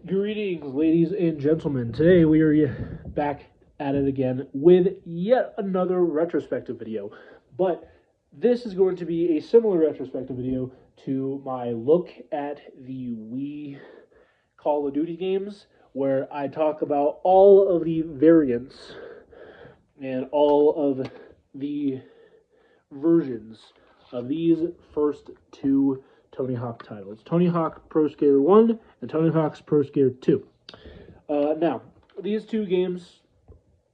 Greetings, ladies and gentlemen. Today we are back at it again with yet another retrospective video. But this is going to be a similar retrospective video to my look at the Wii Call of Duty games, where I talk about all of the variants and all of the versions of these first two Tony Hawk titles. Tony Hawk Pro Skater 1 and Tony Hawk's Pro Skater 2. Now, these two games,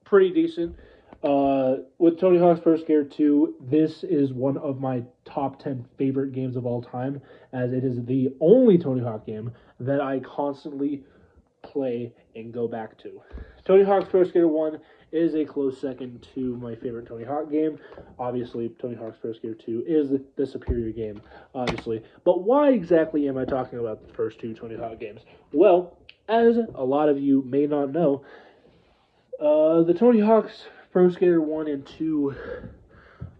pretty decent. With Tony Hawk's Pro Skater 2, this is one of my top 10 favorite games of all time, as it is the only Tony Hawk game that I constantly play and go back to. Tony Hawk's Pro Skater 1 is a close second to my favorite Tony Hawk game. Obviously, Tony Hawk's Pro Skater 2 is the superior game, obviously. But why exactly am I talking about the first two Tony Hawk games? Well, as a lot of you may not know, the Tony Hawk's Pro Skater 1 and 2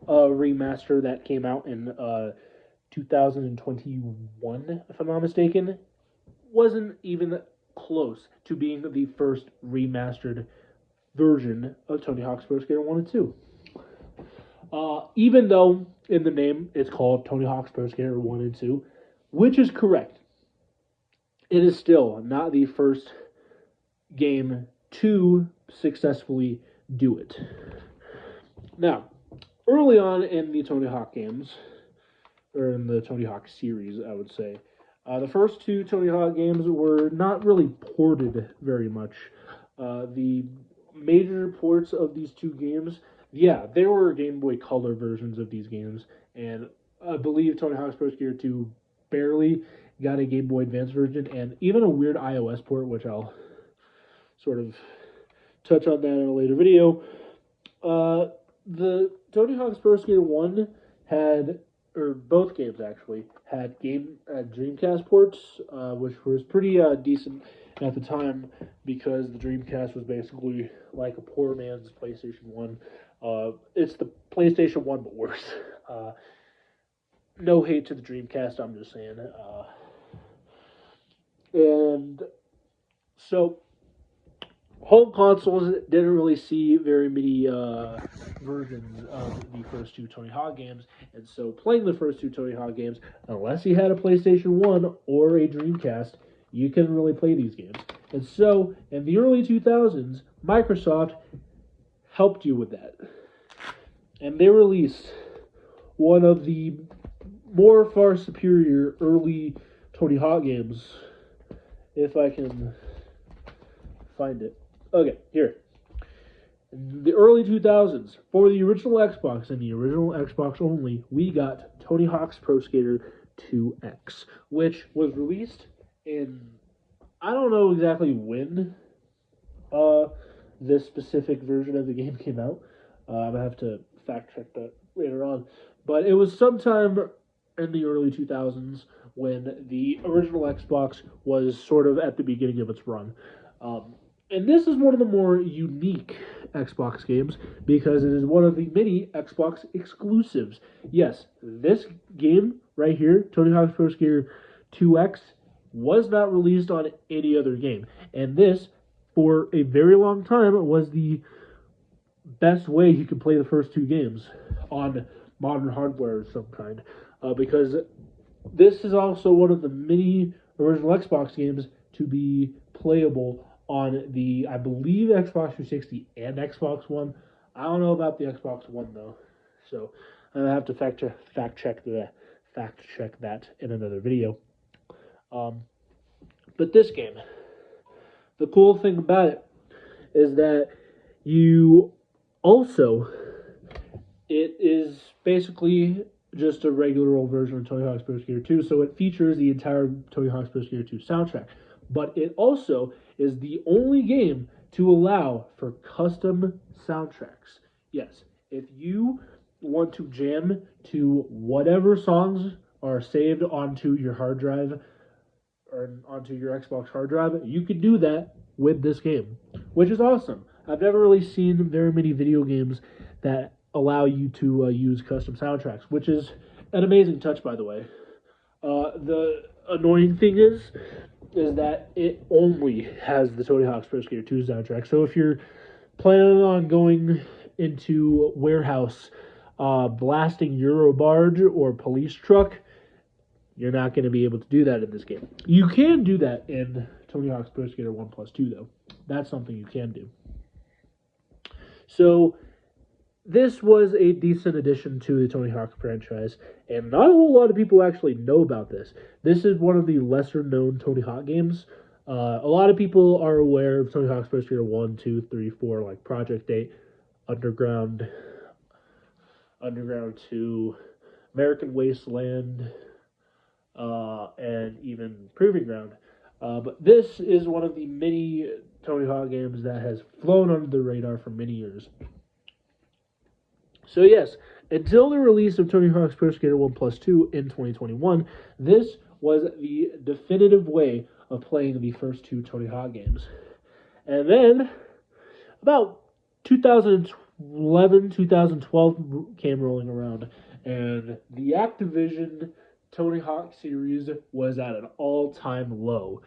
remaster that came out in 2021, if I'm not mistaken, wasn't even close to being the first remastered version of Tony Hawk's Pro Skater 1 and 2. Even though in the name it's called Tony Hawk's Pro Skater 1 and 2, which is correct, it is still not the first game to successfully do it. Now, early on in the Tony Hawk games, or in the Tony Hawk series, I would say, the first two Tony Hawk games were not really ported very much. The major ports of these two games, yeah, there were Game Boy Color versions of these games, and I believe Tony Hawk's Pro Skater 2 barely got a Game Boy Advance version, and even a weird iOS port, which I'll sort of touch on that in a later video. The Tony Hawk's Pro Skater 1 had, or both games actually, had Dreamcast ports, which was pretty decent at the time, because the Dreamcast was basically like a poor man's PlayStation 1. It's the PlayStation 1, but worse. No hate to the Dreamcast, I'm just saying. And so, home consoles didn't really see very many versions of the first two Tony Hawk games, and so playing the first two Tony Hawk games, unless you had a PlayStation 1 or a Dreamcast, you couldn't really play these games. And so, in the early 2000s, Microsoft helped you with that. And they released one of the more far superior early Tony Hawk games, if I can find it. Okay, here. In the early 2000s, for the original Xbox and the original Xbox only, we got Tony Hawk's Pro Skater 2X, which was released in, I don't know exactly when this specific version of the game came out. I'm going to have to fact check that later on. But it was sometime in the early 2000s when the original Xbox was sort of at the beginning of its run. And this is one of the more unique Xbox games because it is one of the many Xbox exclusives. Yes, this game right here, Tony Hawk's Pro Skater 2X, was not released on any other game. And this, for a very long time, was the best way you could play the first two games on modern hardware of some kind. Because this is also one of the many original Xbox games to be playable on the, I believe, Xbox 360 and Xbox One. I don't know about the Xbox One, though. So I have to fact check that in another video. But this game, the cool thing about it is that you also, it is basically just a regular old version of Tony Hawk's Pro Skater 2, so it features the entire Tony Hawk's Pro Skater 2 soundtrack. But it also is the only game to allow for custom soundtracks. Yes, if you want to jam to whatever songs are saved onto your hard drive, or onto your Xbox hard drive, you can do that with this game, which is awesome. I've never really seen very many video games that allow you to use custom soundtracks, which is an amazing touch, by the way. The annoying thing is, is that it only has the Tony Hawk's Pro Skater 2 soundtrack. So if you're planning on going into warehouse, blasting Eurobarge or police truck, you're not going to be able to do that in this game. You can do that in Tony Hawk's Pro Skater 1+2, though. That's something you can do. So this was a decent addition to the Tony Hawk franchise, and not a whole lot of people actually know about this. This is one of the lesser-known Tony Hawk games. A lot of people are aware of Tony Hawk's Pro Skater 1, 2, 3, 4, like Project 8, Underground 2, American Wasteland, and even Proving Ground. But this is one of the many Tony Hawk games that has flown under the radar for many years. So yes, until the release of Tony Hawk's Pro Skater 1+2 in 2021, this was the definitive way of playing the first two Tony Hawk games. And then, about 2011, 2012 came rolling around, and the Activision Tony Hawk series was at an all-time low.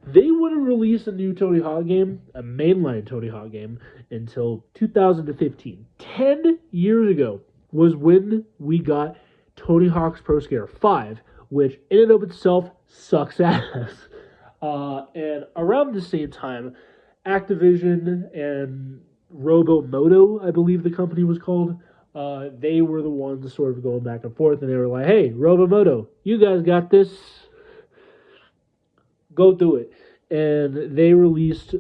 They wouldn't release a new Tony Hawk game, a mainline Tony Hawk game, until 2015. 10 years ago was when we got Tony Hawk's Pro Skater 5, which in and of itself sucks ass. And around the same time, Activision and Robomoto, I believe the company was called, they were the ones sort of going back and forth, and they were like, hey, Robomoto, you guys got this. Go do it. And they released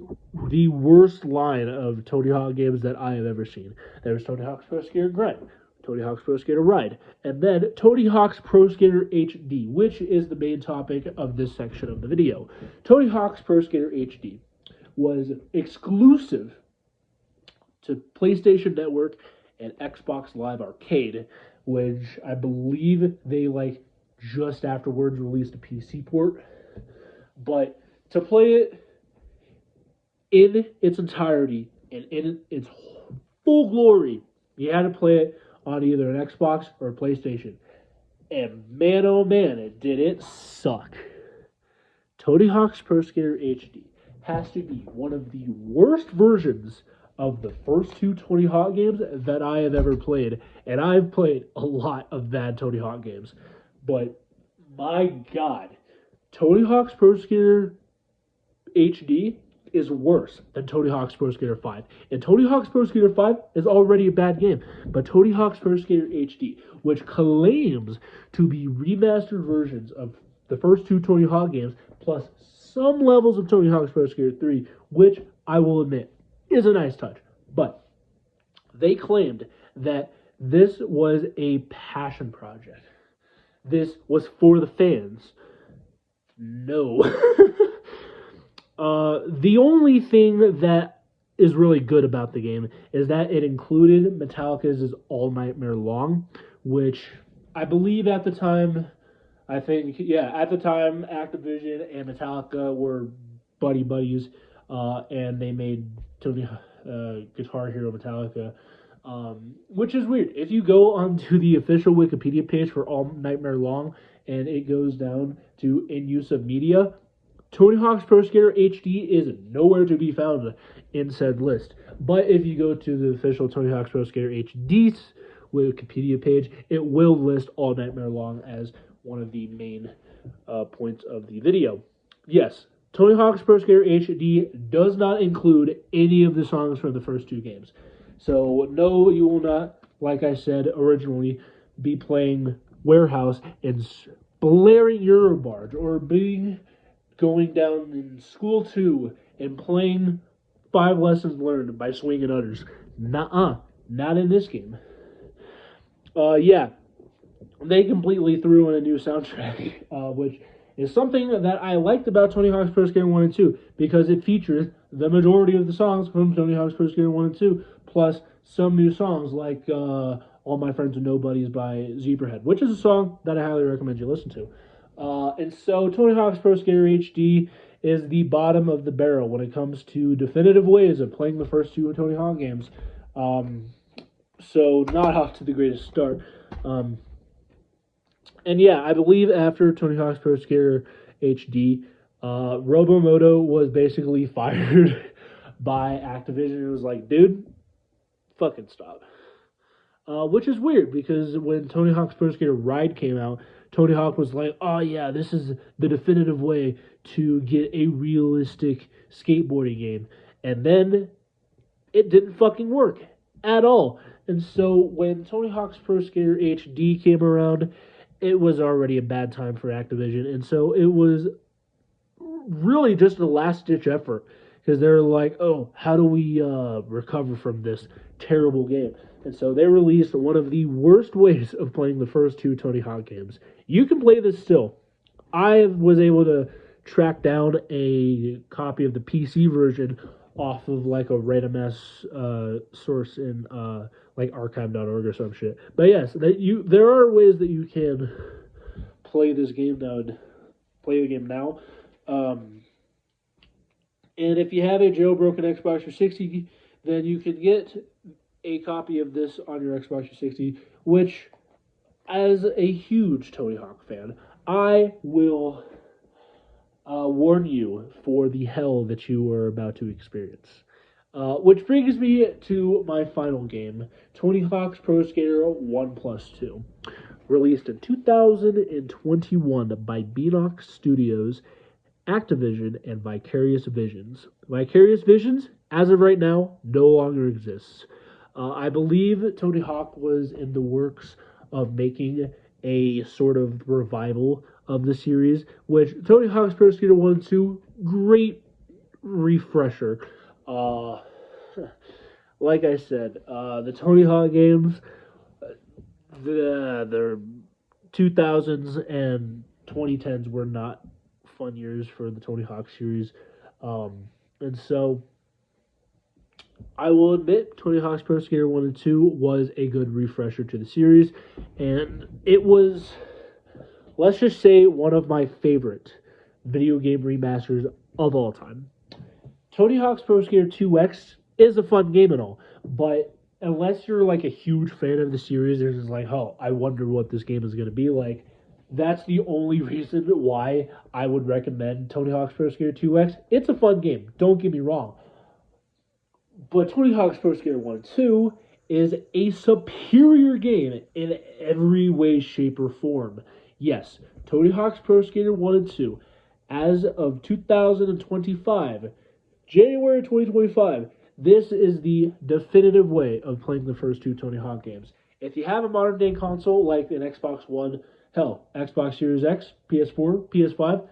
the worst line of Tony Hawk games that I have ever seen. There was Tony Hawk's Pro Skater Grind, Tony Hawk's Pro Skater Ride, and then Tony Hawk's Pro Skater HD, which is the main topic of this section of the video. Tony Hawk's Pro Skater HD was exclusive to PlayStation Network and Xbox Live Arcade, which I believe they just afterwards released a PC port. But to play it in its entirety and in its full glory, you had to play it on either an Xbox or a PlayStation. And man, oh man, did it suck. Tony Hawk's Pro Skater HD has to be one of the worst versions of the first two Tony Hawk games that I have ever played. And I've played a lot of bad Tony Hawk games. But my God, Tony Hawk's Pro Skater HD is worse than Tony Hawk's Pro Skater 5. And Tony Hawk's Pro Skater 5 is already a bad game. But Tony Hawk's Pro Skater HD, which claims to be remastered versions of the first two Tony Hawk games, plus some levels of Tony Hawk's Pro Skater 3, which I will admit is a nice touch. But they claimed that this was a passion project. This was for the fans. No. The only thing that is really good about the game is that it included Metallica's All Nightmare Long, which I believe at the time, Activision and Metallica were buddies, and they made Tony Guitar Hero Metallica, which is weird. If you go onto the official Wikipedia page for All Nightmare Long, and it goes down to in use of media, Tony Hawk's Pro Skater HD is nowhere to be found in said list. But if you go to the official Tony Hawk's Pro Skater HD Wikipedia page, it will list All Nightmare Long as one of the main points of the video. Yes, Tony Hawk's Pro Skater HD does not include any of the songs from the first two games. So no, you will not, like I said originally, be playing Warehouse and blaring Eurobarge, or going down in School 2 and playing 5 Lessons Learned by Swingin' Utters. Nuh-uh. Not in this game. Yeah. They completely threw in a new soundtrack, which is something that I liked about Tony Hawk's Pro Skater 1 and 2, because it features the majority of the songs from Tony Hawk's Pro Skater 1 and 2, plus some new songs like All My Friends Are Nobodies by Zebrahead, which is a song that I highly recommend you listen to. And so Tony Hawk's Pro Skater HD is the bottom of the barrel when it comes to definitive ways of playing the first two Tony Hawk games. So not off to the greatest start. And yeah, I believe after Tony Hawk's Pro Skater HD, Robomoto was basically fired by Activision. It was like, dude, fucking stop. Which is weird because when Tony Hawk's Pro Skater Ride came out, Tony Hawk was like, "Oh yeah, this is the definitive way to get a realistic skateboarding game," and then it didn't fucking work at all. And so when Tony Hawk's Pro Skater HD came around, it was already a bad time for Activision, and so it was really just a last ditch effort because they're like, "Oh, how do we recover from this terrible game?" And so they released one of the worst ways of playing the first two Tony Hawk games. You can play this still. I was able to track down a copy of the PC version off of like a random ass source in like archive.org or some shit. But yes, there are ways that you can play this game now. Play the game now. And if you have a jailbroken Xbox 360, then you can get a copy of this on your Xbox 360, which, as a huge Tony Hawk fan, I will warn you for the hell that you are about to experience. Which brings me to my final game, Tony Hawk's Pro Skater 1+2. Released in 2021 by Beanox Studios, Activision, and Vicarious Visions. Vicarious Visions, as of right now, no longer exists. I believe Tony Hawk was in the works of making a sort of revival of the series, which Tony Hawk's Pro Skater 1 and 2, great refresher. Like I said, the Tony Hawk games, the 2000s and 2010s were not fun years for the Tony Hawk series. And so I will admit Tony Hawk's Pro Skater 1 and 2 was a good refresher to the series, and it was, let's just say, one of my favorite video game remasters of all time. Tony Hawk's Pro Skater 2X is a fun game and all, but unless you're like a huge fan of the series, there's just like, oh, I wonder what this game is going to be like. That's the only reason why I would recommend Tony Hawk's Pro Skater 2X. It's a fun game, don't get me wrong. But Tony Hawk's Pro Skater 1 and 2 is a superior game in every way, shape, or form. Yes, Tony Hawk's Pro Skater 1 and 2, as of 2025, January 2025, this is the definitive way of playing the first two Tony Hawk games. If you have a modern day console like an Xbox One, hell, Xbox Series X, PS4, PS5,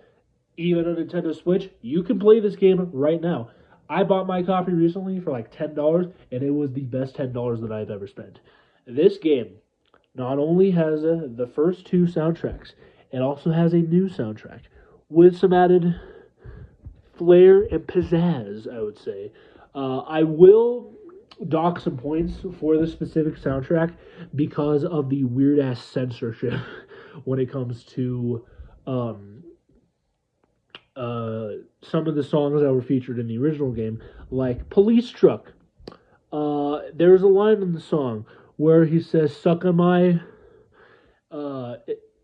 even a Nintendo Switch, you can play this game right now. I bought my copy recently for like $10, and it was the best $10 that I've ever spent. This game not only has the first two soundtracks, it also has a new soundtrack with some added flair and pizzazz, I would say. I will dock some points for the specific soundtrack because of the weird-ass censorship when it comes to some of the songs that were featured in the original game, like Police Truck. There's a line in the song where he says, "Suck on my,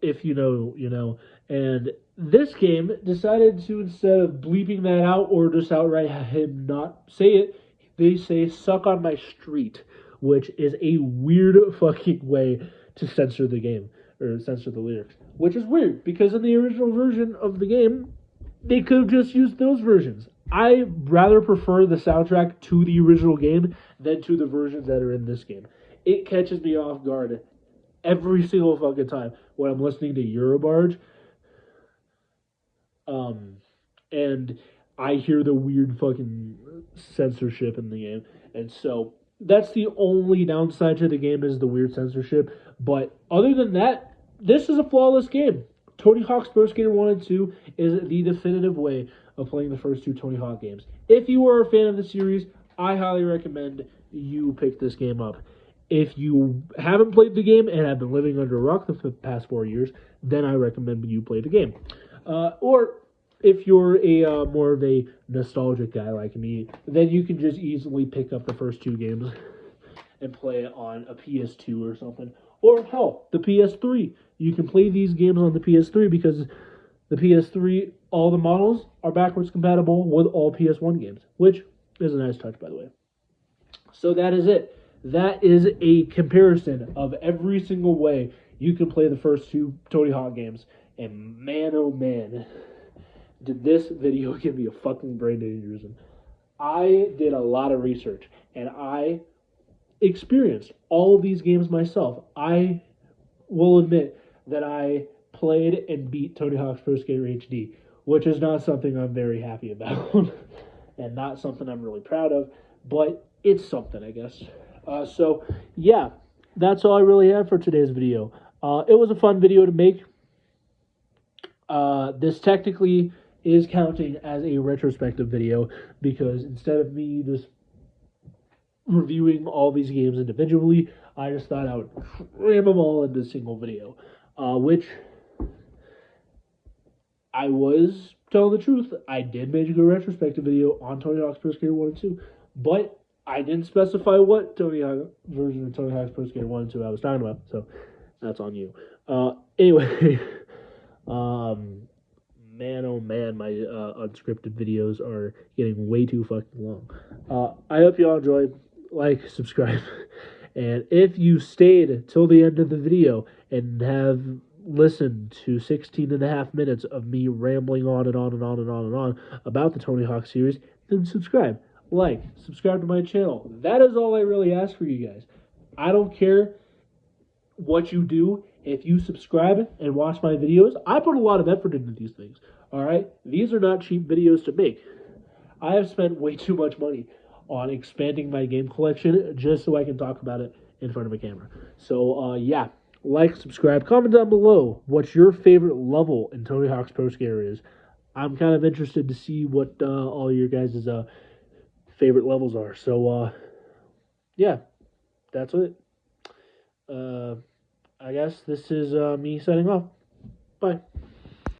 if you know, you know." And this game decided to, instead of bleeping that out or just outright have him not say it, they say, "Suck on my street," which is a weird fucking way to censor the game, or censor the lyrics. Which is weird, because in the original version of the game, they could have just used those versions. I rather prefer the soundtrack to the original game than to the versions that are in this game. It catches me off guard every single fucking time when I'm listening to Eurobarge, and I hear the weird fucking censorship in the game. And so that's the only downside to the game, is the weird censorship. But other than that, this is a flawless game. Tony Hawk's Pro Skater 1 and 2 is the definitive way of playing the first two Tony Hawk games. If you are a fan of the series, I highly recommend you pick this game up. If you haven't played the game and have been living under a rock the past 4 years, then I recommend you play the game. Or if you're a more of a nostalgic guy like me, then you can just easily pick up the first two games and play it on a PS2 or something. Or hell, the PS3. You can play these games on the PS3 because the PS3 all the models are backwards compatible with all PS1 games, which is a nice touch, by the way. So that is it. That is a comparison of every single way you can play the first two Tony Hawk games. And man, oh man, did this video give me a fucking brain aneurysm. I did a lot of research, and I experienced all of these games myself. I will admit that I played and beat Tony Hawk's Pro Skater HD, which is not something I'm very happy about, and not something I'm really proud of, but it's something, I guess. So, yeah, that's all I really have for today's video. It was a fun video to make. This technically is counting as a retrospective video because instead of me just reviewing all these games individually, I just thought I would cram them all into a single video, which I was telling the truth. I did make a good retrospective video on Tony Hawk's Pro Skater 1 and 2, but I didn't specify what Tony Hawk version of Tony Hawk's Pro Skater 1 and 2 I was talking about, so that's on you. Anyway, man, oh man, my unscripted videos are getting way too fucking long. I hope you all enjoyed. Like, subscribe, and if you stayed till the end of the video and have listened to 16 and a half minutes of me rambling on and on and on and on and on about the Tony Hawk series, then subscribe. Subscribe to my channel. That is all I really ask for you guys. I don't care what you do. If you subscribe and watch my videos, I put a lot of effort into these things. Alright? These are not cheap videos to make. I have spent way too much money on expanding my game collection just so I can talk about it in front of a camera. So, yeah. Like, subscribe, comment down below what your favorite level in Tony Hawk's Pro Skater is. I'm kind of interested to see what all your guys' favorite levels are. So, yeah, that's it. I guess this is me signing off. Bye.